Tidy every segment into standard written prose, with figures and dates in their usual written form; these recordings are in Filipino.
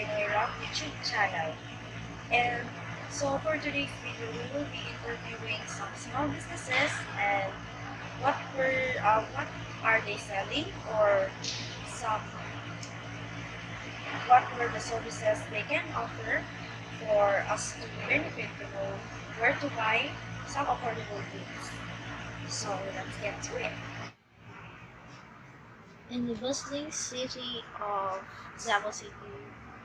Pinoy Rock YouTube channel. And so for today's video, we will be interviewing some small businesses and what are they selling, or some what were the services they can offer for us to benefit to know where to buy some affordable goods. So let's get to it. In the bustling city of Davao City,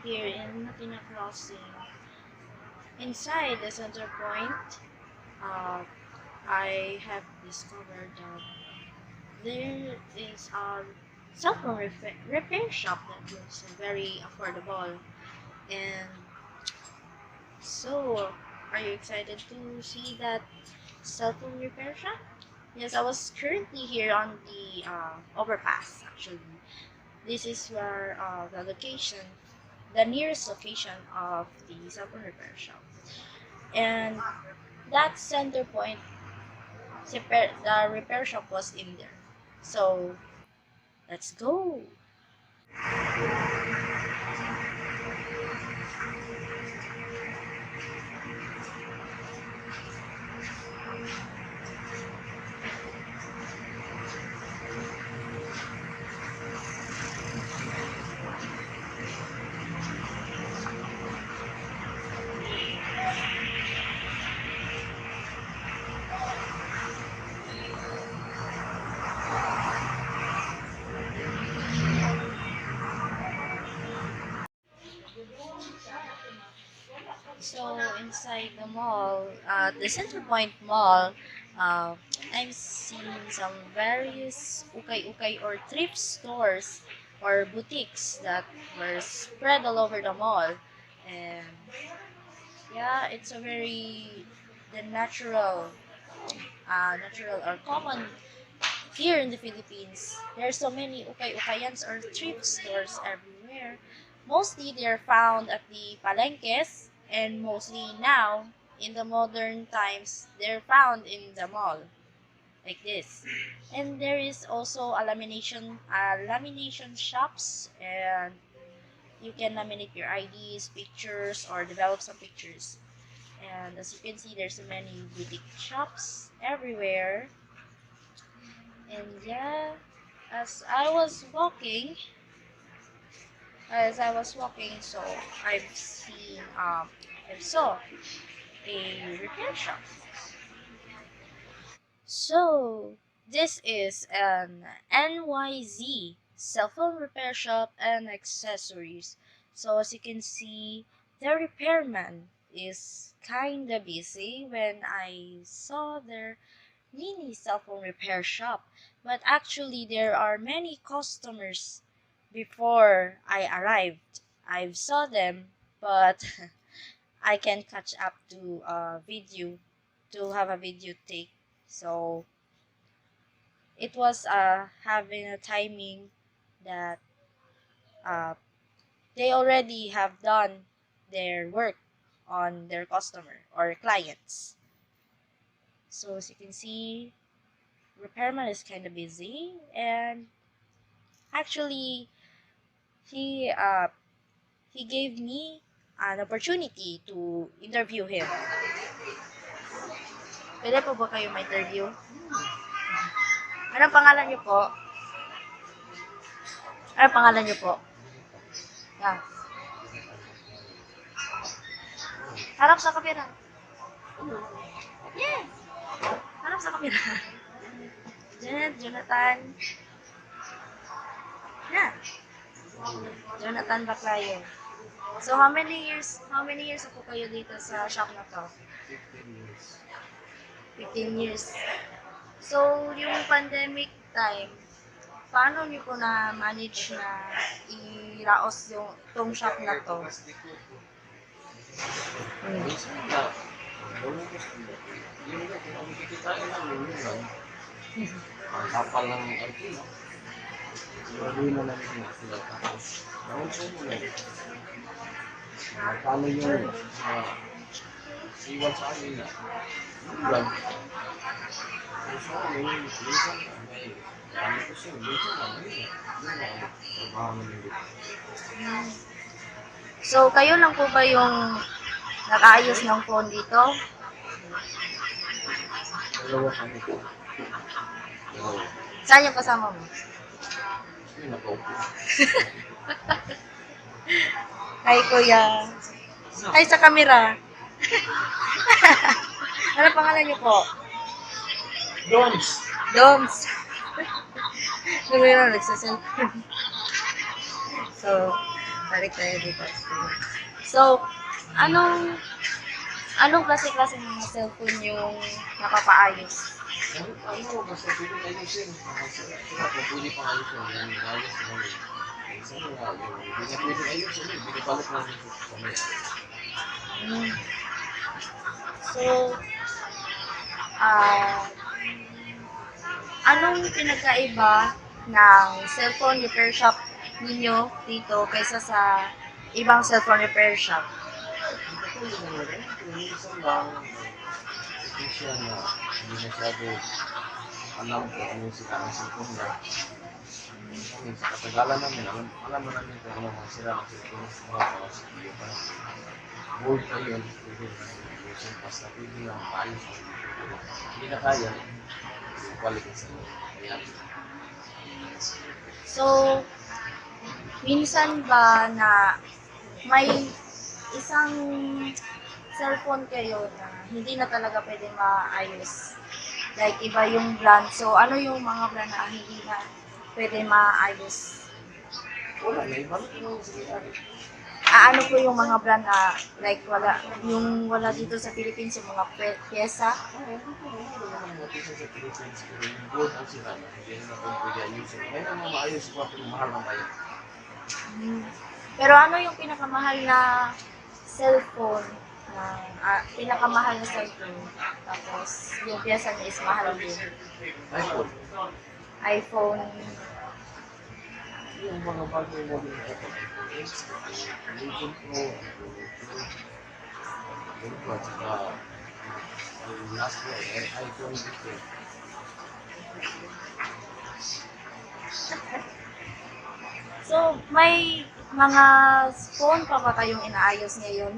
here in Latina Crossing, inside the center point, uh, I have discovered that there is a cell phone repair shop that looks very affordable. And so, are you excited to see that cell phone repair shop? Yes, I was currently here on the overpass actually. This is where the nearest location of the cell phone repair shop. And that center point, the repair shop was in there. So, let's go. So inside the mall, the Center Point Mall, uh, I've seen some various ukay-ukay or thrift stores or boutiques that were spread all over the mall. And yeah, it's a very the natural or common here in the Philippines. There are so many ukay-ukayans or thrift stores everywhere. Mostly they are found at the palengkes, and mostly now in the modern times they're found in the mall like this. And there is also a lamination shops, and you can laminate your IDs, pictures, or develop some pictures. And as you can see, there's so many boutique shops everywhere. And yeah, as I was walking, so I've seen, I saw a repair shop. So this is an NYZ cell phone repair shop and accessories. So as you can see, the repairman is kinda busy when I saw their mini cell phone repair shop. But actually, there are many customers before I arrived. I saw them, but I can catch up to a video to have a video take. So it was having a timing that uh, they already have done their work on their customer or clients. So as you can see, repairman is kind of busy, and actually he uh he gave me an opportunity to interview him. Pwede po ba kayo ma-interview? Anong pangalan niyo po? Anong pangalan niyo po? Yeah. Harap sa kamera. Yes. Harap sa kamera. Janet, Jonathan. Yeah. Jonathan Baclayo. So how many years na po kayo dito sa shop na to? 15 years. So, yung pandemic time, paano niyo po na-manage na iraos yung tong shop na to? Kapal ng IT, no? Lalo na lang yung sila. Tapos, naunso mo na. Magkano yung iwan sa amin na? Iwan. So, may minsan may ano ko siya, minsan may yun. Yun ang trabaho namin dito. So, kayo lang po ba yung nag-aayos ng phone dito? Dalawa kami po. Dalawa. Saan yung kasama mo? Yun, nakaupo. Hi, kuya. Hi sa camera. Ano pangalan niyo po? Dons! Doms. Ngayon, nagsaselfie. So, balik tayo dito. So, anong klase-klase ng mga cellphone yung napapaayos? Ano, basta pwede ayusin. Sila po pwede pang ayusin. Yan, ayos na kami. Isa nga, yung hindi na pwede ayusin. Binibalot namin sa kami. Hmm. So, ah, anong pinagkaiba ng cellphone repair shop ninyo dito kaysa sa ibang cellphone repair shop? Ito yung ano rin, yung minsan lang, hindi siya na hindi masyado alam kung ano yung sila ng cellphone na. Kami sa katagalan namin, alam na namin kung ano mga sira ng cellphone. Mga para sa iyo pa. Board na yun, pwede na yung basta pwede na maayos. Hindi na kaya, balik sa iyo. Ayan. So, minsan ba na may isang cellphone kayo na hindi na talaga pwede maayos? Like, iba yung brand. So, ano yung mga brand na hindi na pwede maayos? Wala, may balik mo sige. Ano po yung mga brand na like wala dito sa Philippines yung mga pyesa? Sa Philippines, pero yung board ang sira na, hindi na kung pwede ayusin. May naman maayos pa, pero mahal ng bayan. Hmm. Pero ano yung pinakamahal na cellphone na pinakamahal na cellphone tapos yung pyesa niya is mahal din. iPhone. iPhone. Yung mga bagong model na iPhone, iPhone X, iPhone Pro, iPhone Pro, at saka yung last one, iPhone 15. So, may mga phone pa ba kayong inaayos ngayon?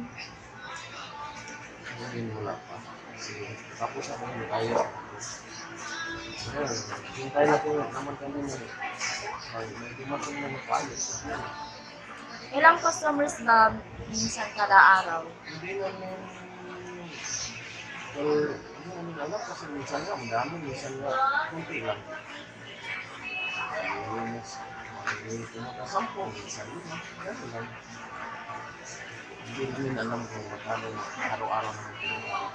Hindi wala pa. Kasi tapos ako nag-ayos. Ngayon, hintay na po naman kami na may dumating na nag-ayos. Ilang customers ba minsan kada araw? Hindi naman, well, hindi namin alam kasi minsan nga, madami, minsan nga, kunti lang. May tumatasampo, minsan lima, gano'n lang. Hindi namin alam kung magkano araw-araw naman pinagawa.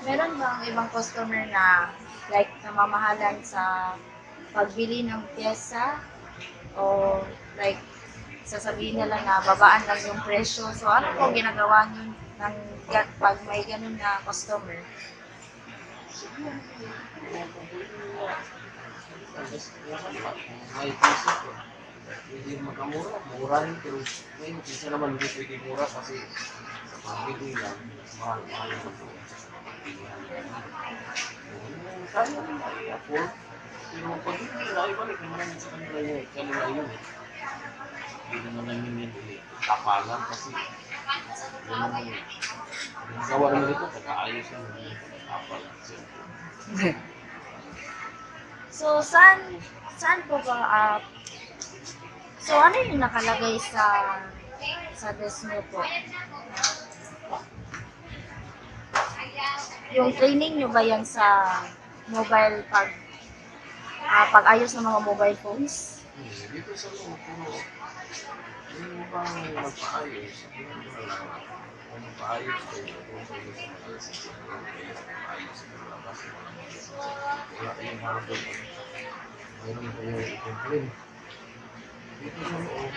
Meron bang ibang customer na like namamahalan sa pagbili ng pyesa o like sasabihin nila na babaan lang yung presyo. So ano po ginagawa nyo ng pag may ganun na customer? May piso ko. Pwede makamura, murahin pero ngayon, isa naman hindi pwede mura kasi sa pambili lang, mahal naman po. Kaya naman i-afford. Pero pag hindi nila, ibalik naman namin sa kanila yun. Hindi naman namin yun kapalan kasi yun naman yung gawa naman ito, pagkaayos naman yung kapalan. So saan po ba so ano yung nakalagay sa desk nyo po? Yung training nyo ba yan sa mobile pag-ayos ng mga mobile phones? Dito sa loob, puro yung bang magpaayos, yung magpaayos kayo, kung sa iyo sa mga magpaayos sa labas, wala kayong hardware, meron kayo i-complain. Dito sa loob,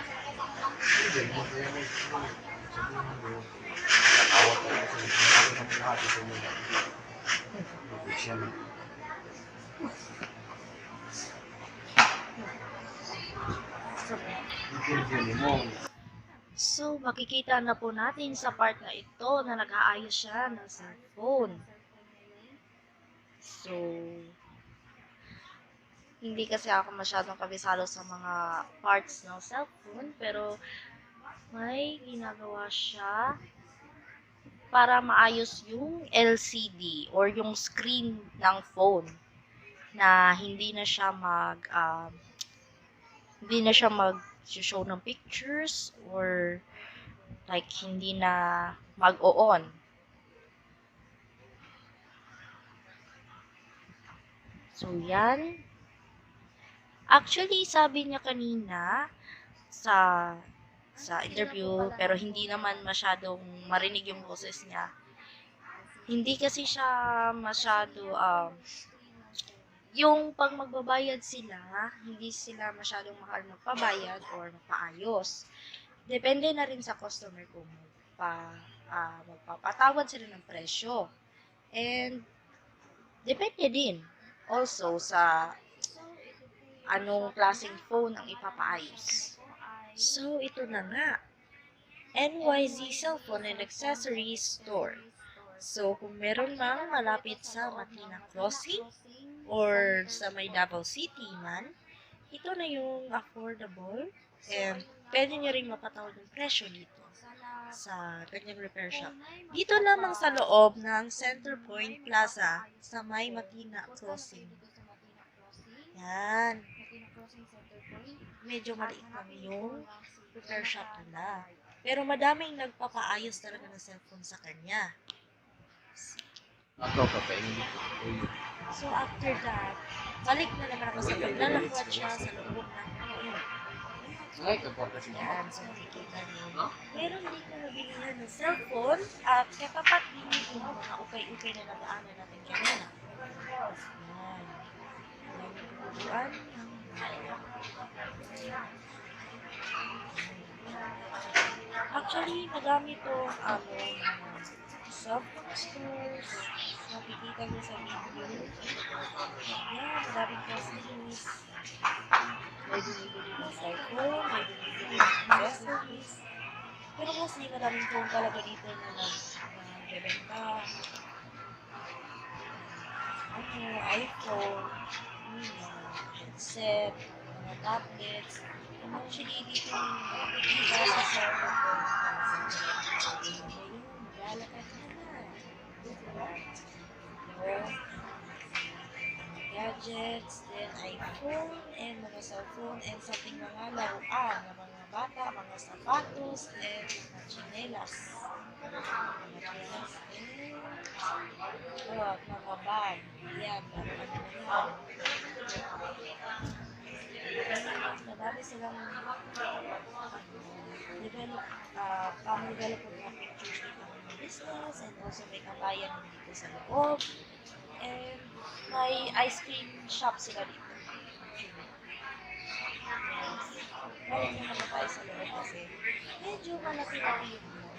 hindi mo kaya sabihin mo, nakawat tayo kasi meron naman lahat ito muna. Siya na. So, makikita na po natin sa part na ito na nag-aayos siya ng cellphone. So, hindi kasi ako masyadong kabisado sa mga parts ng cellphone, pero May ginagawa siya para maayos yung LCD or yung screen ng phone na hindi na siya mag-show ng pictures or like hindi na mag-o-on. So yan. Actually, sabi niya kanina sa interview, pero hindi naman masyadong marinig yung boses niya. Hindi kasi siya masyado, yung pag magbabayad sila, hindi sila masyadong mahal magpabayad or magpaayos. Depende na rin sa customer kung magpapatawad sila ng presyo. And depende din also sa anong klaseng phone ang ipapaayos. So, ito na nga. NYZ Cellphone and Accessories Store. So, kung meron mang malapit sa Matina Crossing or sa may Davao City man, ito na yung affordable and pwede nyo rin mapatawad yung presyo dito sa kanyang repair shop. Dito lamang sa loob ng Center Point Plaza sa may Matina Crossing. Yan. Medyo maliit lang yung repair shop nila. Pero madaming nagpapaayos talaga ng cellphone sa kanya. Ako papainin dito. So after that, balik na naman ako sa paglalakad siya sa loob ng Ay, kapag kasi yan. So makikita niyo. Meron din na nabilihan ng cellphone at katapat din yung mga ukay-ukay na nadaanan natin kanina. Yan. Yan yung tutuan ng actually, madami itong soft stores. Makikita niyo sa video. Yan, madaming customers. May bumibili ng cellphone, may bumibili ng accessories. Pero mostly, maraming phone talaga dito na nagbebenta. iPhone, mga headset, mga tablets. Actually, dito yung makikita sa cellphone. Ayun, lalakad na na. Gadgets, then iPhone, and mga cellphone, and something mga laruan ng mga bata, mga sapatos, and mga chinelas. Mga chinelas, and mga bag. Yan, laruan na yan. Madami silang develop ng mga pictures dito ng business, and also may kabayan dito sa loob. And may ice cream shop sila dito. Yes. Balik naman na tayo sa loob kasi medyo malaki-laki yung mall.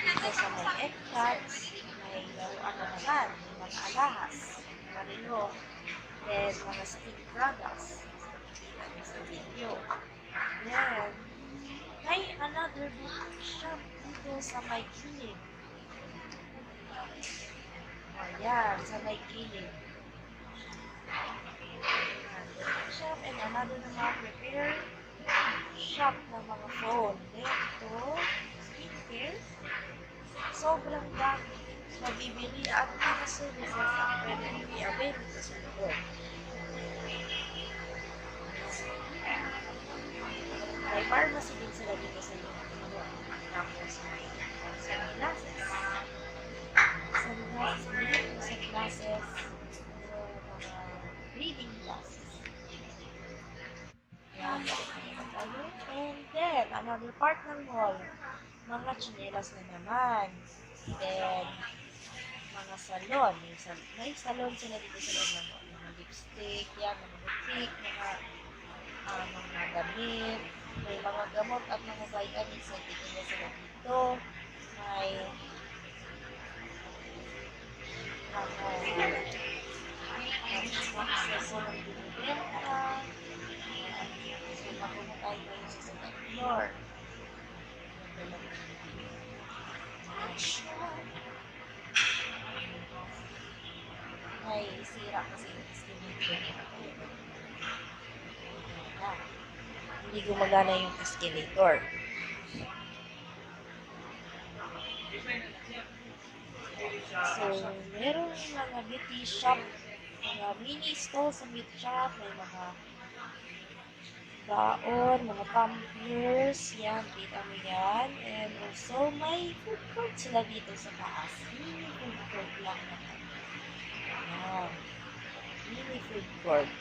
Dito sa may egg cuts, may laruan na naman, may mga alahas, marino, then mga skin products. Sa video. Then, may another boutique shop dito sa may gilid. Ayan, sa may gilid. Shop and another naman repair shop ng mga phone. Then, ito, skincare. Sobrang dami mabibili at mga services ang pwede i-available sa loob. May pharmacy din sila dito sa loob. Tapos may sunglasses. Sunglasses, mga reading glasses. Yan, tayo. And then, another part ng mall, mga chinelas na naman. Then, mga salon. May salon sila dito sa loob ng mall. Mga lipstick, yan, mga boutique, mga damit, may mga gamot at mga vitamins na titignan sila dito. May snacks na silang binibenta. So, mapunta tayo ngayon sa second floor. May sira kasi yung escalator. hindi gumagana yung escalator. So, meron mga beauty shop, mga mini stall sa beauty shop, may mga baon, mga tumblers, yan, kita mo yan. And also, may food court sila dito sa taas. Mini food court lang naman. Yan, mini food court.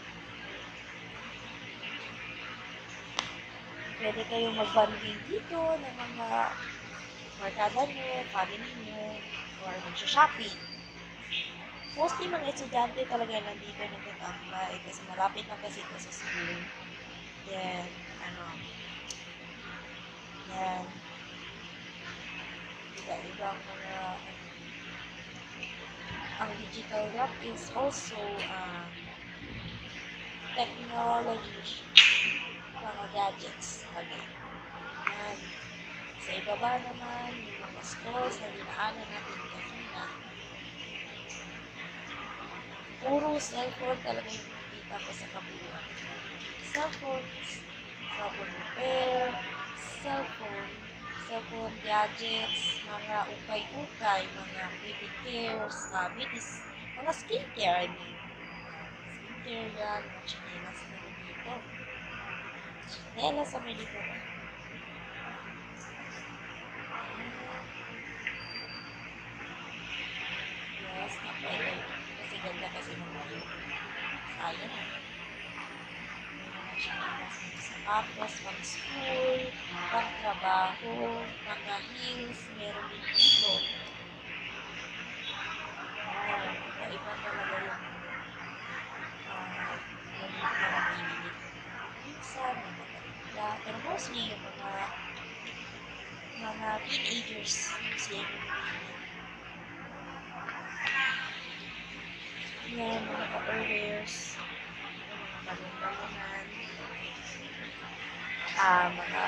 Pwede kayong mag-bonding dito ng mga barkada nyo, family nyo, or mag-shopping. Mostly mga estudyante talaga nandito nagtatambay kasi malapit na kasi ito sa school. Then, yan, iba-ibang mga, ang digital lab is also technology, mga gadgets. Okay. Yan. Sa ibaba naman, yung mga stalls na dinaanan natin kanina. Puro cellphone talaga yung nakikita ko sa kabila. Cellphones, cellphone repair, cellphone gadgets, mga ukay-ukay, mga baby cares, mga skincare, skincare yan, chinelas na rin dito. Chinelas sa may dito. Yes, napwede. Kasi ganda kasi naman. Sayang. Mga chinelas ng sapatos, pang school, pang trabaho, mga heels, meron din dito. Iba talaga yung namimili. Minsan, mga kanila. Pero mostly yung mga teenagers sila yung namimili. Yan, mga ka-earwares, mga balon-balonan, mga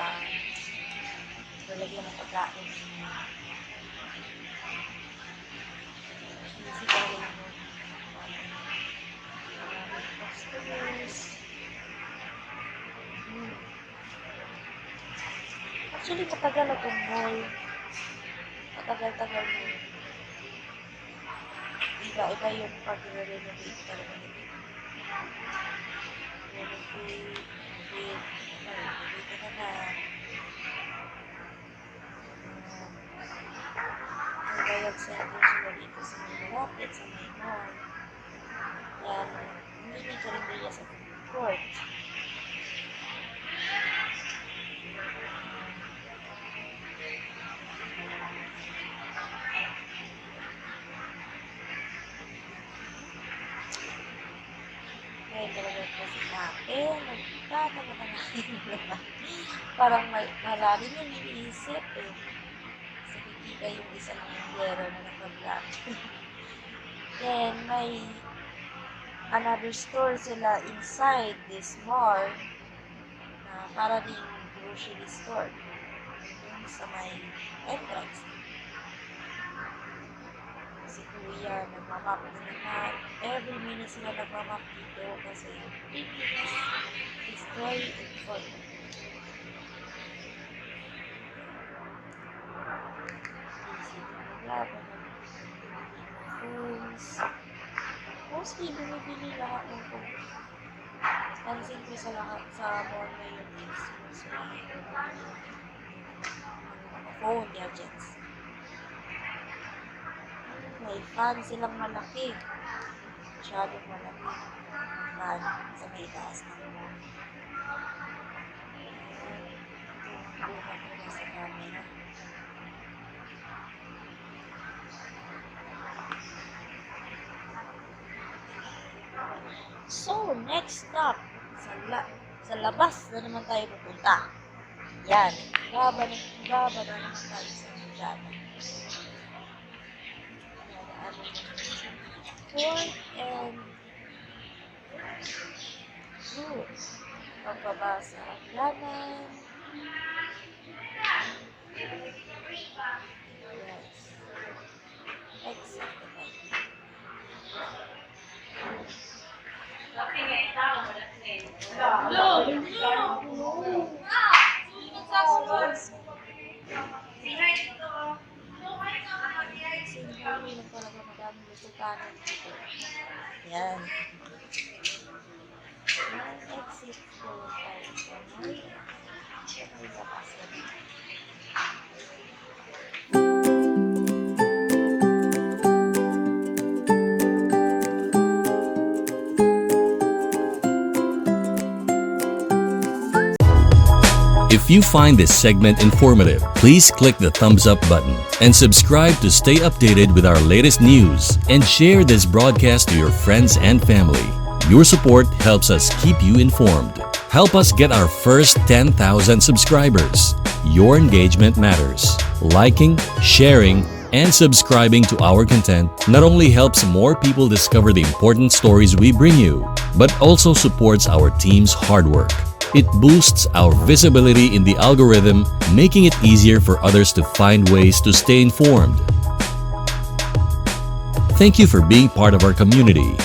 lalagyan ng pagkain. Busy pa rin ako. Maraming customers. Actually, matagal na itong mall. Matagal-tagal na yun. Iba-iba yung pag-renovate talaga nito. Renovate na na. Bayad center sila dito sa may malapit, sa may mall. Yan, hindi dito rin nila sa food court. Ngayon talaga kasi natin, nagtatanga-tangahin naman. Parang malalim yung iniisip eh. Kasi kikita yung isang lingero na naka-black. Then, may another store sila inside this mall na para ding grocery store. Yung sa may entrance. Si Kuya, nagmamap na naman. Every minute sila nagmamap dito kasi cleanliness is very important. Easy to maglaban ng phones. Mostly, bumibili lahat ng phones. Pansin ko sa lahat sa mall ngayon is mostly phone gadgets. May fan silang malaki. Masyadong malaki. Fan sa may taas ng mall. Buhat ko sa camera. So, next stop, sa labas na naman tayo pupunta. Yan, baba na naman tayo sa Jana. Court and roots. Pagbaba sa hagdanan. Yes. Exit. Kasi hindi na talaga madaming lusukanan dito. Yan. Yan, exit po tayo sa may labas na. If you find this segment informative, please click the thumbs up button and subscribe to stay updated with our latest news and share this broadcast to your friends and family. Your support helps us keep you informed. Help us get our first 10,000 subscribers. Your engagement matters. Liking, sharing, and subscribing to our content not only helps more people discover the important stories we bring you, but also supports our team's hard work. It boosts our visibility in the algorithm, making it easier for others to find ways to stay informed. Thank you for being part of our community.